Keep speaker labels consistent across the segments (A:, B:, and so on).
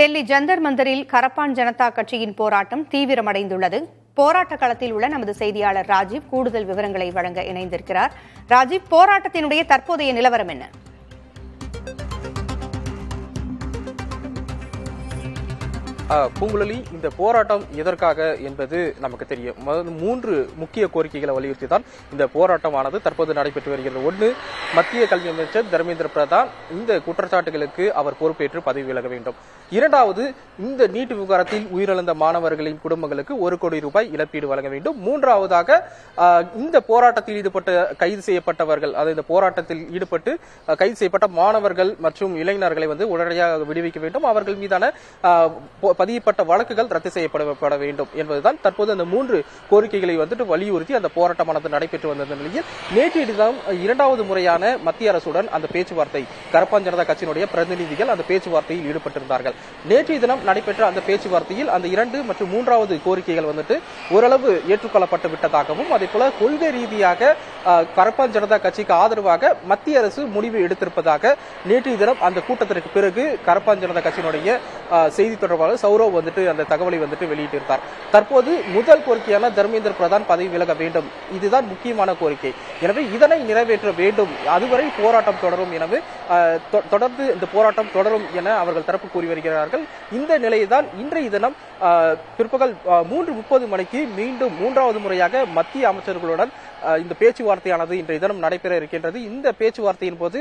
A: டெல்லி ஜந்தர் மந்தரில் கரப்பான் ஜனதா கட்சியின் போராட்டம் தீவிரமடைந்துள்ளது. போராட்ட களத்தில் உள்ள நமது செய்தியாளர் ராஜீவ் கூடுதல் விவரங்களை வழங்க இணைந்திருக்கிறார். ராஜீவ், போராட்டத்தினுடைய தற்போதைய நிலவரம் என்ன?
B: பூங்குழலி, இந்த போராட்டம் எதற்காக என்பது நமக்கு தெரியும். 3 முக்கிய கோரிக்கைகளை வலியுறுத்தி தான் இந்த போராட்டமானது தற்போது நடைபெற்று வருகிறது. ஒன்று, மத்திய கல்வி அமைச்சர் தர்மேந்திர பிரதான் இந்த குற்றச்சாட்டுகளுக்கு அவர் பொறுப்பேற்று பதவி விலக வேண்டும். இரண்டாவது, இந்த நீட் விவகாரத்தில் உயிரிழந்த மாணவர்களின் குடும்பங்களுக்கு 1 கோடி ரூபாய் இழப்பீடு வழங்க வேண்டும். மூன்றாவதாக, இந்த போராட்டத்தில் கைது செய்யப்பட்டவர்கள், அதாவது இந்த போராட்டத்தில் ஈடுபட்டு கைது செய்யப்பட்ட மாணவர்கள் மற்றும் இளைஞர்களை உடனடியாக விடுவிக்க வேண்டும். அவர்கள் மீதான பதியப்பட்ட வழக்குகள் ரத்து செய்யப்பட வேண்டும் என்பதுதான் தற்போது அந்த 3 கோரிக்கைகளை வலியுறுத்தி அந்த போராட்டமானது நடைபெற்று வந்த நிலையில் நேற்றைய தினம் 2வது முறையான மத்திய அரசுடன் அந்த பேச்சுவார்த்தை, கரப்பான் ஜனதா கட்சியினுடைய பிரதிநிதிகள் அந்த பேச்சுவார்த்தையில் ஈடுபட்டிருந்தார்கள். நேற்றைய தினம் நடைபெற்ற அந்த பேச்சுவார்த்தையில் அந்த 2 மற்றும் 3வது கோரிக்கைகள் ஓரளவு ஏற்றுக்கொள்ளப்பட்டு விட்டதாகவும், அதே போல கொள்கை ரீதியாக கரப்பான் ஜனதா கட்சிக்கு ஆதரவாக மத்திய அரசு முடிவு எடுத்திருப்பதாக நேற்றைய தினம் அந்த கூட்டத்திற்கு பிறகு கரப்பான் ஜனதா கட்சியினுடைய செய்தி தொடர்பாளர் சௌரவ் அந்த தகவலை வெளியிட்டிருந்தார். தற்போது முதல் கோரிக்கையான தர்மேந்திர பிரதான் பதவி விலக வேண்டும், இதுதான் முக்கியமான கோரிக்கை. எனவே இதனை நிறைவேற்ற வேண்டும், அதுவரை போராட்டம் தொடரும். எனவே தொடர்ந்து இந்த போராட்டம் தொடரும் என அவர்கள் தரப்பு கூறி வருகிறார்கள். இந்த நிலையில்தான் இன்றைய தினம் பிற்பகல் 3:30 மணிக்கு மீண்டும் 3வது முறையாக மத்திய அமைச்சர்களுடன் இந்த பேச்சுவார்த்தையானது இன்றைய தினம் நடைபெற இருக்கின்றது. இந்த பேச்சுவார்த்தையின் போது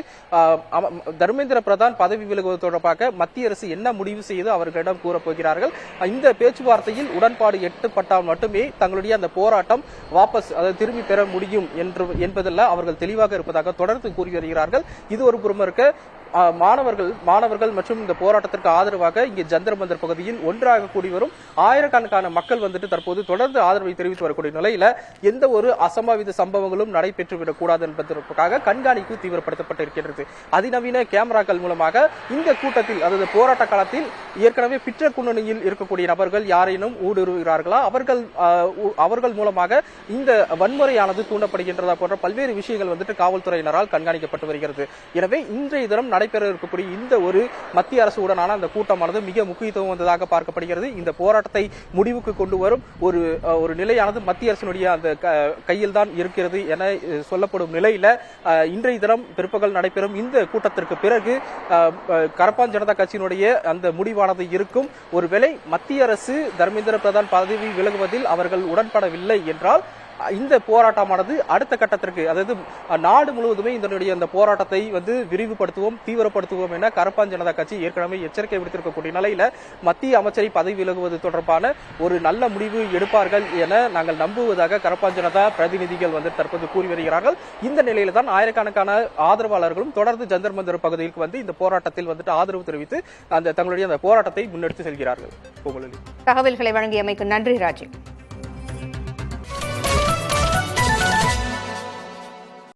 B: தர்மேந்திர பிரதான் பதவி விலகுவது தொடர்பாக மத்திய அரசு என்ன முடிவு செய்து அவர்களிடம் கூறப்போகிறார்கள். இந்த பேச்சுவார்த்தையில் உடன்பாடு எட்டப்பட்டால் மட்டுமே தங்களுடைய அந்த போராட்டம் திரும்பி பெற முடியும் என்பதில் அவர்கள் தெளிவாக இருப்பதாக தொடர்ந்து கூறி வருகிறார்கள். இது ஒரு புறம் இருக்க, மாணவர்கள் மற்றும் இந்த போராட்டத்திற்கு ஆதரவாக இங்கே ஜந்தர் மந்தர் பகுதியில் ஒன்றாக கூடி வரும் ஆயிரக்கணக்கான மக்கள் தற்போது தொடர்ந்து ஆதரவை தெரிவித்து வரக்கூடிய நிலையில எந்த ஒரு அசம்பாவித சம்பவங்களும் நடைபெற்றுவிடக் கூடாது என்பதற்காக கண்காணிப்பு தீவிரப்படுத்தப்பட்டிருக்கிறது. அதிநவீன கேமராக்கள் மூலமாக இந்த கூட்டத்தில், அதாவது போராட்ட காலத்தில் ஏற்கனவே பிற்ற குன்னணியில் இருக்கக்கூடிய நபர்கள் யாரேனும் ஊடுருவுகிறார்களா, அவர்கள் மூலமாக இந்த வன்முறையானது தூண்டப்படுகின்றதா போன்ற பல்வேறு விஷயங்கள் காவல்துறையினரால் கண்காணிக்கப்பட்டு வருகிறது. எனவே இன்றைய தினம் நடைபெற இருக்கக்கூடிய இந்த ஒரு மத்திய அரசுடனான அந்த கூட்டமானது மிக முக்கியத்துவம் வந்ததாக பார்க்கப்படுகிறது. இந்த போராட்டத்தை முடிவுக்கு கொண்டு வரும் ஒரு நிலையானது மத்திய அரசினுடைய அந்த கையில் தான் இருக்கிறது என சொல்லப்படும் நிலையில இன்றைய தினம் பிற்பகல் நடைபெறும் இந்த கூட்டத்திற்கு பிறகு கரப்பான் ஜனதா கட்சியினுடைய அந்த முடிவானது இருக்கும். ஒருவேளை மத்திய அரசு தர்மேந்திர பிரதான் பதவி விலகுவதில் அவர்கள் உடன்படவில்லை என்றால் இந்த போராட்டமானது அடுத்த கட்டத்திற்கு, அதாவது நாடு முழுவதுமே இதனுடைய அந்த போராட்டத்தை விரிவுபடுத்துவோம், தீவிரப்படுத்துவோம் என கரப்பான் ஜனதா கட்சி ஏற்கனவே எச்சரிக்கை விடுத்திருக்கக்கூடிய நிலையில மத்திய அமைச்சரை பதவி விலகுவது தொடர்பான ஒரு நல்ல முடிவு எடுப்பார்கள் என நாங்கள் நம்புவதாக கரப்பான் ஜனதா பிரதிநிதிகள் தற்போது கூறி வருகிறார்கள். இந்த நிலையில தான் ஆயிரக்கணக்கான ஆதரவாளர்களும் தொடர்ந்து ஜந்தர் மந்தர் பகுதிக்கு இந்த போராட்டத்தில் ஆதரவு தெரிவித்து தங்களுடைய அந்த போராட்டத்தை முன்னெடுத்து செல்கிறார்கள்.
A: தகவல்களை வழங்கியமைக்கு நன்றி ராஜீவ்.